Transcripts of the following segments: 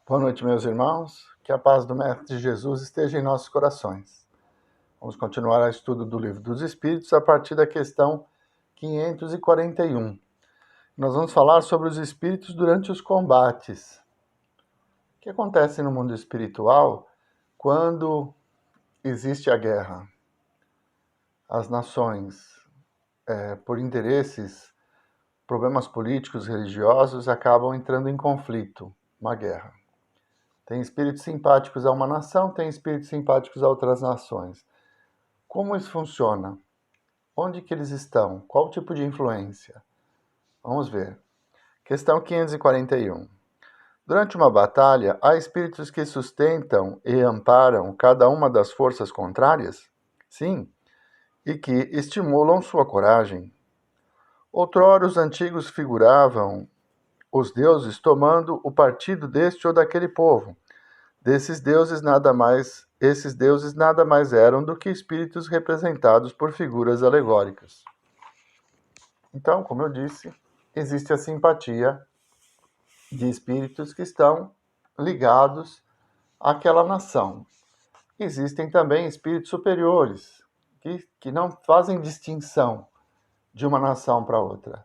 Boa noite, meus irmãos. Que a paz do Mestre Jesus esteja em nossos corações. Vamos continuar o estudo do Livro dos Espíritos a partir da questão 541. Nós vamos falar sobre os espíritos durante os combates. O que acontece no mundo espiritual quando existe a guerra? As nações, por interesses, problemas políticos, religiosos, acabam entrando em conflito, uma guerra. Tem espíritos simpáticos a uma nação, tem espíritos simpáticos a outras nações. Como isso funciona? Onde que eles estão? Qual tipo de influência? Vamos ver. Questão 541. Durante uma batalha, há espíritos que sustentam e amparam cada uma das forças contrárias? Sim, e que estimulam sua coragem. Outrora os antigos figuravam os deuses tomando o partido deste ou daquele povo. Esses deuses nada mais eram do que espíritos representados por figuras alegóricas. Então, como eu disse, existe a simpatia de espíritos que estão ligados àquela nação. Existem também espíritos superiores, que não fazem distinção de uma nação para outra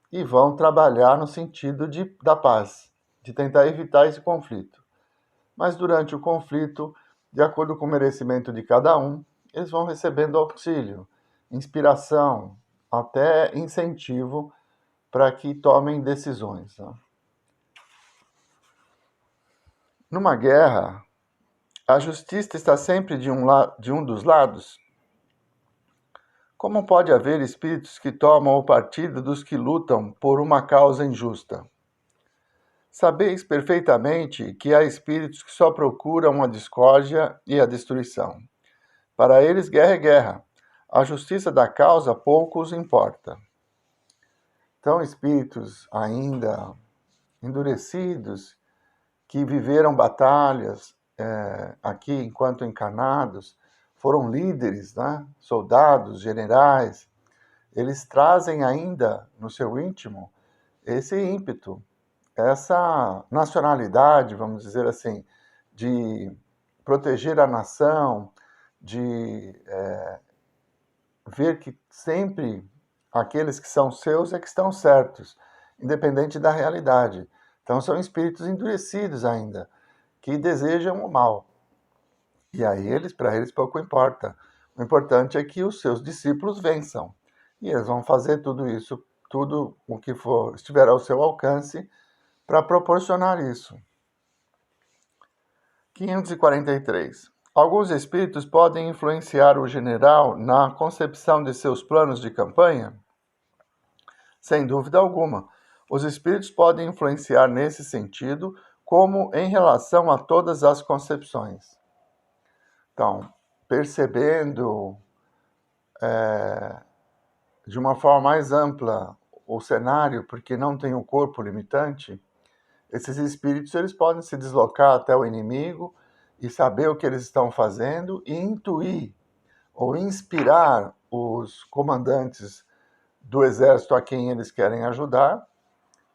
e vão trabalhar no sentido da paz, de tentar evitar esse conflito. Mas durante o conflito, de acordo com o merecimento de cada um, eles vão recebendo auxílio, inspiração, até incentivo para que tomem decisões. Numa guerra, a justiça está sempre de um dos lados? Como pode haver espíritos que tomam o partido dos que lutam por uma causa injusta? Sabeis perfeitamente que há espíritos que só procuram a discórdia e a destruição. Para eles, guerra é guerra. A justiça da causa pouco os importa. Então, espíritos ainda endurecidos, que viveram batalhas aqui enquanto encarnados, foram líderes, né? Soldados, generais, eles trazem ainda no seu íntimo esse ímpeto, essa nacionalidade, vamos dizer assim, de proteger a nação, de ver que sempre aqueles que são seus é que estão certos, independente da realidade. Então são espíritos endurecidos ainda, que desejam o mal. E aí para eles pouco importa. O importante é que os seus discípulos vençam. E eles vão fazer tudo isso, tudo o que for estiver ao seu alcance para proporcionar isso. 543. Alguns espíritos podem influenciar o general na concepção de seus planos de campanha? Sem dúvida alguma. Os espíritos podem influenciar nesse sentido, como em relação a todas as concepções. Então, percebendo de uma forma mais ampla o cenário, porque não tem um corpo limitante, esses espíritos eles podem se deslocar até o inimigo e saber o que eles estão fazendo e intuir ou inspirar os comandantes do exército a quem eles querem ajudar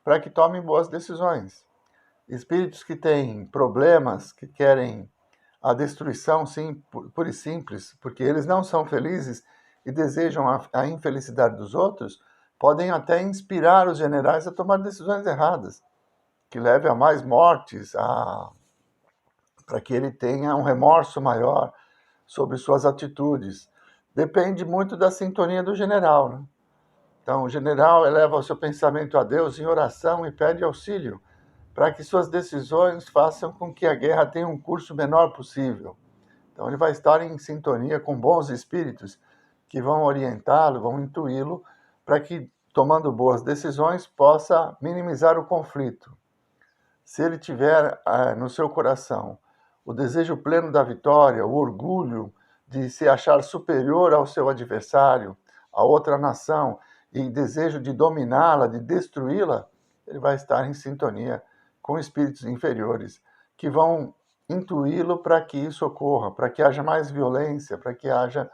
para que tomem boas decisões. Espíritos que têm problemas, que querem a destruição, sim, pura e simples, porque eles não são felizes e desejam a infelicidade dos outros, podem até inspirar os generais a tomar decisões erradas, que leve a mais mortes, para que ele tenha um remorso maior sobre suas atitudes. Depende muito da sintonia do general, né? Então, o general eleva o seu pensamento a Deus em oração e pede auxílio para que suas decisões façam com que a guerra tenha um curso menor possível. Então, ele vai estar em sintonia com bons espíritos que vão orientá-lo, vão intuí-lo, para que, tomando boas decisões, possa minimizar o conflito. Se ele tiver no seu coração o desejo pleno da vitória, o orgulho de se achar superior ao seu adversário, a outra nação, e desejo de dominá-la, de destruí-la, ele vai estar em sintonia com espíritos inferiores, que vão intuí-lo para que isso ocorra, para que haja mais violência, para que haja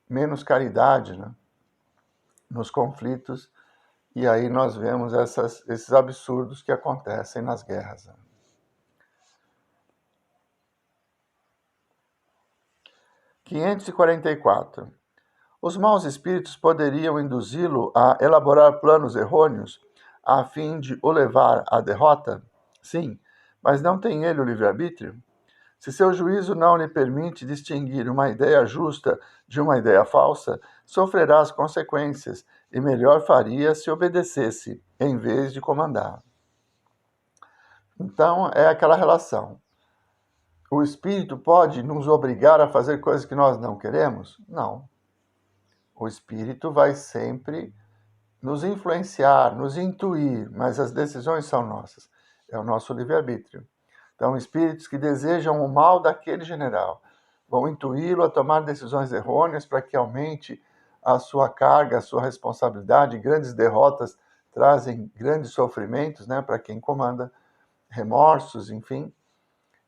menos caridade, né, nos conflitos E aí nós vemos esses absurdos que acontecem nas guerras. 544. Os maus espíritos poderiam induzi-lo a elaborar planos errôneos a fim de o levar à derrota? Sim, mas não tem ele o livre-arbítrio? Se seu juízo não lhe permite distinguir uma ideia justa de uma ideia falsa, sofrerá as consequências e melhor faria se obedecesse, em vez de comandar. Então, é aquela relação. O espírito pode nos obrigar a fazer coisas que nós não queremos? Não. O espírito vai sempre nos influenciar, nos intuir, mas as decisões são nossas. É o nosso livre-arbítrio. Então, espíritos que desejam o mal daquele general vão intuí-lo a tomar decisões errôneas para que aumente a sua carga, a sua responsabilidade. Grandes derrotas trazem grandes sofrimentos, né, para quem comanda, remorsos, enfim.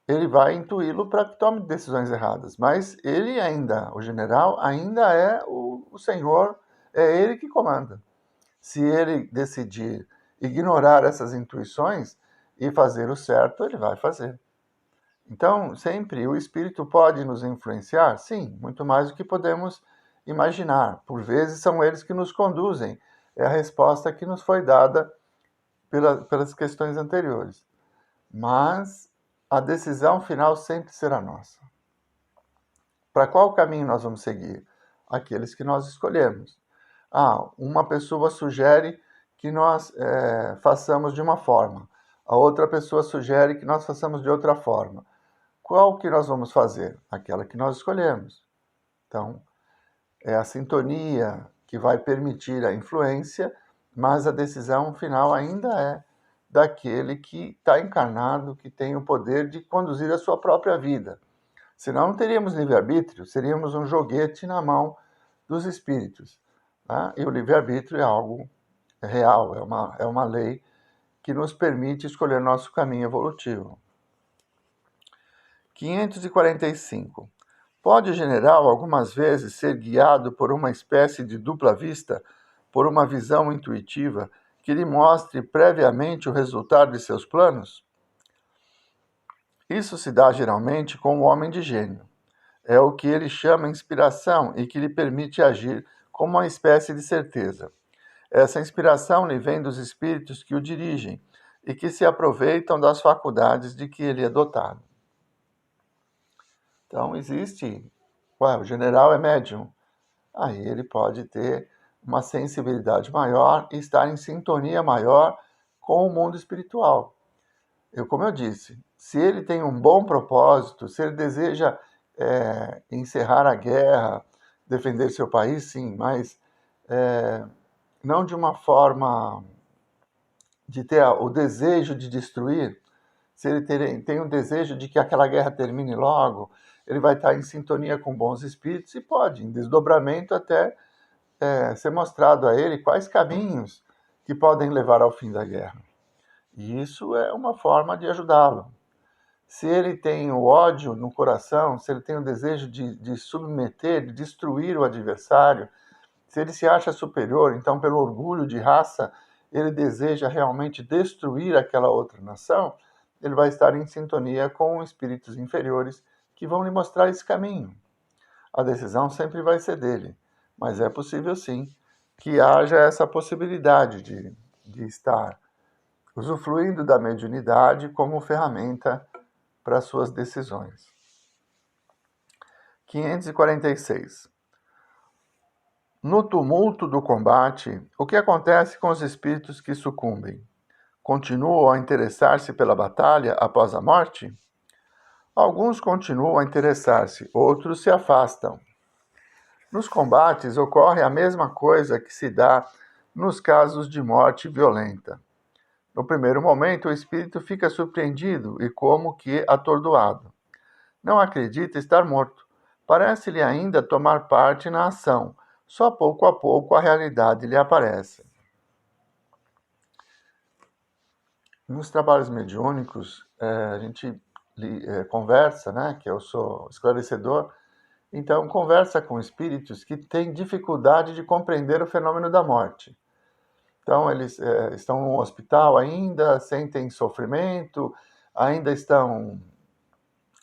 Ele vai intuí-lo para que tome decisões erradas. Mas ele ainda, o general, ainda é o senhor, é ele que comanda. Se ele decidir ignorar essas intuições e fazer o certo, ele vai fazer. Então, sempre o espírito pode nos influenciar? Sim, muito mais do que podemos imaginar. Por vezes são eles que nos conduzem. É a resposta que nos foi dada pelas questões anteriores. Mas a decisão final sempre será nossa. Para qual caminho nós vamos seguir? Aqueles que nós escolhemos. Uma pessoa sugere que nós façamos de uma forma. A outra pessoa sugere que nós façamos de outra forma. Qual que nós vamos fazer? Aquela que nós escolhemos. Então, é a sintonia que vai permitir a influência, mas a decisão final ainda é daquele que está encarnado, que tem o poder de conduzir a sua própria vida. Senão não teríamos livre-arbítrio, seríamos um joguete na mão dos espíritos. Né? E o livre-arbítrio é algo real, é uma lei que nos permite escolher nosso caminho evolutivo. 545. Pode o general algumas vezes ser guiado por uma espécie de dupla vista, por uma visão intuitiva que lhe mostre previamente o resultado de seus planos? Isso se dá geralmente com o homem de gênio. É o que ele chama inspiração e que lhe permite agir como uma espécie de certeza. Essa inspiração lhe vem dos espíritos que o dirigem e que se aproveitam das faculdades de que ele é dotado. Então, o general é médium. Aí ele pode ter uma sensibilidade maior e estar em sintonia maior com o mundo espiritual. Como eu disse, se ele tem um bom propósito, se ele deseja encerrar a guerra, defender seu país, sim, mas não de uma forma de ter o desejo de destruir. Se ele tem o desejo de que aquela guerra termine logo, ele vai estar em sintonia com bons espíritos e pode, em desdobramento, até ser mostrado a ele quais caminhos que podem levar ao fim da guerra. E isso é uma forma de ajudá-lo. Se ele tem o ódio no coração, se ele tem o desejo de submeter, de destruir o adversário, se ele se acha superior, então, pelo orgulho de raça, ele deseja realmente destruir aquela outra nação, ele vai estar em sintonia com espíritos inferiores que vão lhe mostrar esse caminho. A decisão sempre vai ser dele, mas é possível sim que haja essa possibilidade de estar usufruindo da mediunidade como ferramenta para suas decisões. 546. No tumulto do combate, o que acontece com os espíritos que sucumbem? Continuam a interessar-se pela batalha após a morte? Alguns continuam a interessar-se, outros se afastam. Nos combates ocorre a mesma coisa que se dá nos casos de morte violenta. No primeiro momento, o espírito fica surpreendido e como que atordoado. Não acredita estar morto. Parece-lhe ainda tomar parte na ação. Só pouco a pouco a realidade lhe aparece. Nos trabalhos mediúnicos, a gente conversa, né, que eu sou esclarecedor, então conversa com espíritos que têm dificuldade de compreender o fenômeno da morte. Então, eles estão no hospital ainda, sentem sofrimento, ainda estão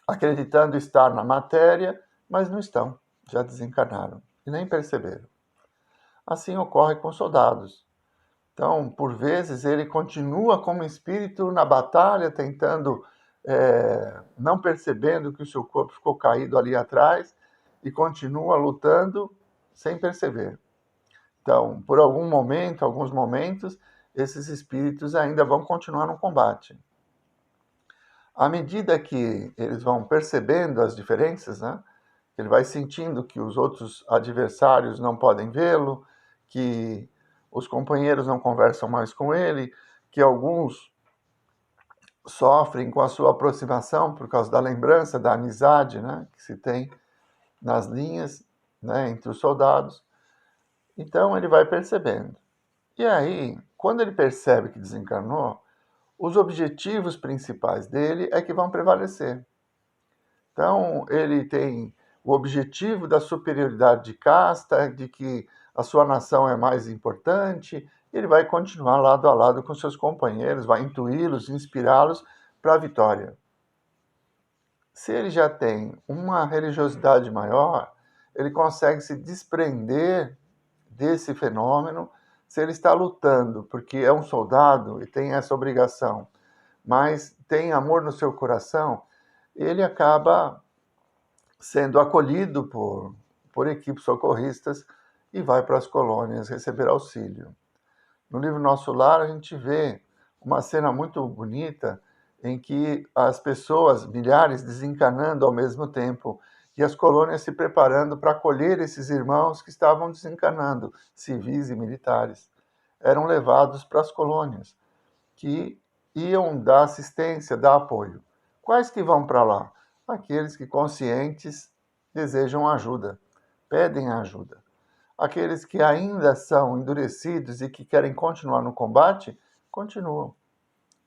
acreditando estar na matéria, mas não estão, já desencarnaram e nem perceberam. Assim ocorre com soldados. Então, por vezes, ele continua como espírito na batalha, tentando, não percebendo que o seu corpo ficou caído ali atrás, e continua lutando sem perceber. Então, por alguns momentos, esses espíritos ainda vão continuar no combate. À medida que eles vão percebendo as diferenças, né, ele vai sentindo que os outros adversários não podem vê-lo, que os companheiros não conversam mais com ele, que alguns sofrem com a sua aproximação por causa da lembrança, da amizade, né, que se tem nas linhas, né, entre os soldados. Então ele vai percebendo. E aí, quando ele percebe que desencarnou, os objetivos principais dele é que vão prevalecer. Então, ele tem o objetivo da superioridade de casta, de que a sua nação é mais importante, ele vai continuar lado a lado com seus companheiros, vai intuí-los, inspirá-los para a vitória. Se ele já tem uma religiosidade maior, ele consegue se desprender desse fenômeno. Se ele está lutando porque é um soldado e tem essa obrigação, mas tem amor no seu coração, ele acaba sendo acolhido por equipes socorristas e vai para as colônias receber auxílio. No livro Nosso Lar, a gente vê uma cena muito bonita em que as pessoas, milhares, desencarnando ao mesmo tempo, e as colônias se preparando para acolher esses irmãos que estavam desencarnando, civis e militares. Eram levados para as colônias, que iam dar assistência, dar apoio. Quais que vão para lá? Aqueles que, conscientes, desejam ajuda, pedem ajuda. Aqueles que ainda são endurecidos e que querem continuar no combate, continuam.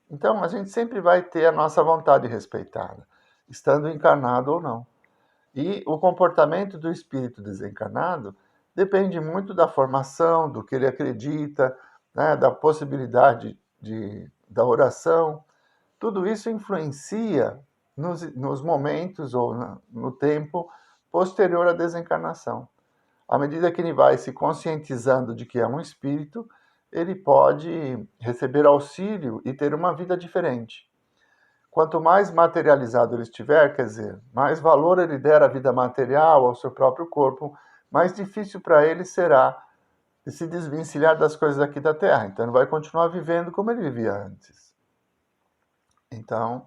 Então, a gente sempre vai ter a nossa vontade respeitada, estando encarnado ou não. E o comportamento do espírito desencarnado depende muito da formação, do que ele acredita, né, da possibilidade da oração. Tudo isso influencia nos momentos ou no tempo posterior à desencarnação. À medida que ele vai se conscientizando de que é um espírito, ele pode receber auxílio e ter uma vida diferente. Quanto mais materializado ele estiver, quer dizer, mais valor ele der à vida material, ao seu próprio corpo, mais difícil para ele será se desvencilhar das coisas aqui da Terra. Então ele vai continuar vivendo como ele vivia antes. Então,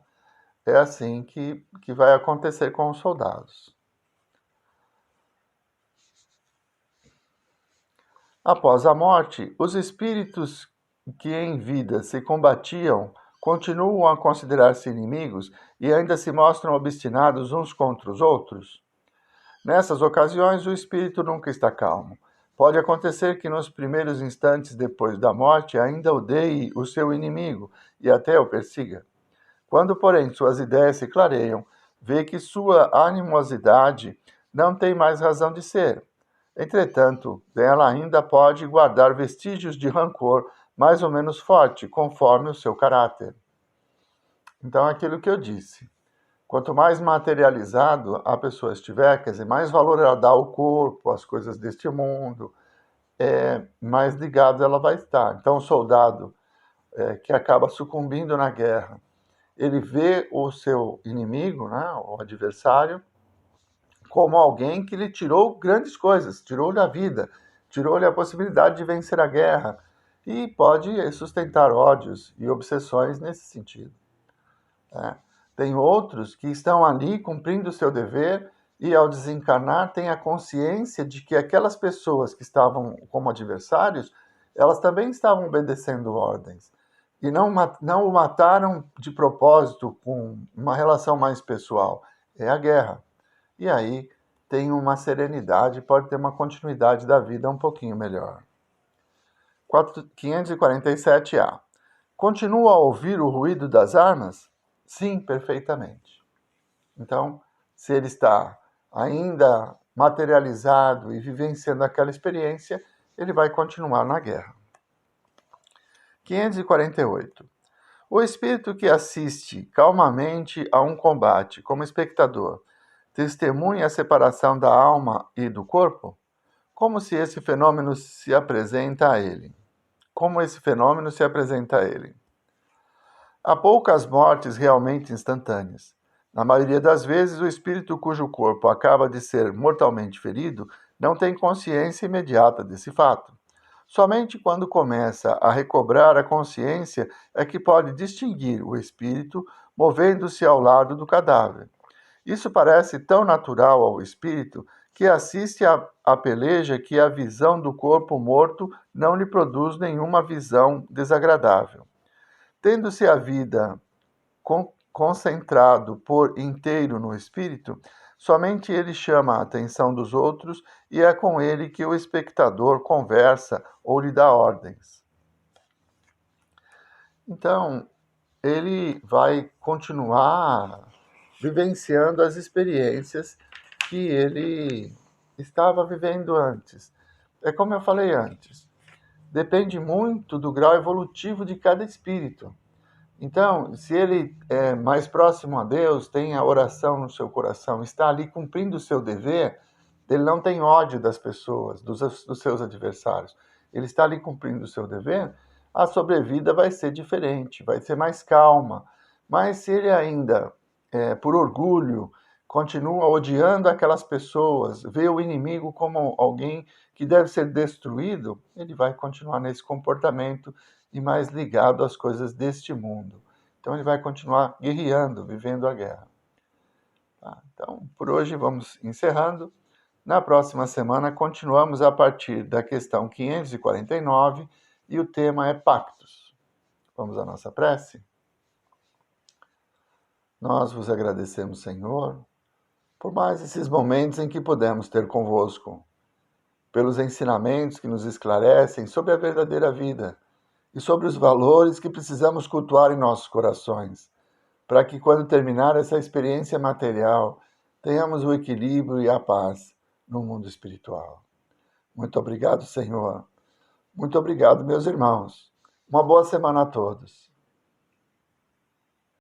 é assim que vai acontecer com os soldados. Após a morte, os espíritos que em vida se combatiam continuam a considerar-se inimigos e ainda se mostram obstinados uns contra os outros? Nessas ocasiões, o espírito nunca está calmo. Pode acontecer que nos primeiros instantes depois da morte ainda odeie o seu inimigo e até o persiga. Quando, porém, suas ideias se clareiam, vê que sua animosidade não tem mais razão de ser. Entretanto, ela ainda pode guardar vestígios de rancor mais ou menos forte, conforme o seu caráter. Então, aquilo que eu disse. Quanto mais materializado a pessoa estiver, quer dizer, mais valor ela dá ao corpo, às coisas deste mundo, mais ligado ela vai estar. Então, o soldado que acaba sucumbindo na guerra, ele vê o seu inimigo, né, o adversário, como alguém que lhe tirou grandes coisas, tirou-lhe a vida, tirou-lhe a possibilidade de vencer a guerra, e pode sustentar ódios e obsessões nesse sentido. Né? Tem outros que estão ali cumprindo o seu dever e, ao desencarnar, têm a consciência de que aquelas pessoas que estavam como adversários, elas também estavam obedecendo ordens. E não o mataram de propósito com uma relação mais pessoal. É a guerra. E aí tem uma serenidade, pode ter uma continuidade da vida um pouquinho melhor. 547A. Continua a ouvir o ruído das armas? Sim, perfeitamente. Então, se ele está ainda materializado e vivenciando aquela experiência, ele vai continuar na guerra. 548. O espírito que assiste calmamente a um combate como espectador testemunha a separação da alma e do corpo? Como esse fenômeno se apresenta a ele? Há poucas mortes realmente instantâneas. Na maioria das vezes, o espírito cujo corpo acaba de ser mortalmente ferido não tem consciência imediata desse fato. Somente quando começa a recobrar a consciência é que pode distinguir o espírito movendo-se ao lado do cadáver. Isso parece tão natural ao espírito que assiste à peleja que a visão do corpo morto não lhe produz nenhuma visão desagradável. Tendo-se a vida concentrado por inteiro no espírito, somente ele chama a atenção dos outros e é com ele que o espectador conversa ou lhe dá ordens. Então, ele vai continuar vivenciando as experiências que ele estava vivendo antes. É como eu falei antes, depende muito do grau evolutivo de cada espírito. Então, se ele é mais próximo a Deus, tem a oração no seu coração, está ali cumprindo o seu dever, ele não tem ódio das pessoas, dos seus adversários. Ele está ali cumprindo o seu dever, a sobrevida vai ser diferente, vai ser mais calma. Mas se ele ainda, por orgulho, continua odiando aquelas pessoas, vê o inimigo como alguém que deve ser destruído, ele vai continuar nesse comportamento e mais ligado às coisas deste mundo. Então ele vai continuar guerreando, vivendo a guerra. Tá? Então, por hoje vamos encerrando. Na próxima semana continuamos a partir da questão 549 e o tema é pactos. Vamos à nossa prece? Nós vos agradecemos, Senhor, por mais esses momentos em que podemos ter convosco, pelos ensinamentos que nos esclarecem sobre a verdadeira vida e sobre os valores que precisamos cultuar em nossos corações, para que quando terminar essa experiência material, tenhamos o equilíbrio e a paz no mundo espiritual. Muito obrigado, Senhor. Muito obrigado, meus irmãos. Uma boa semana a todos.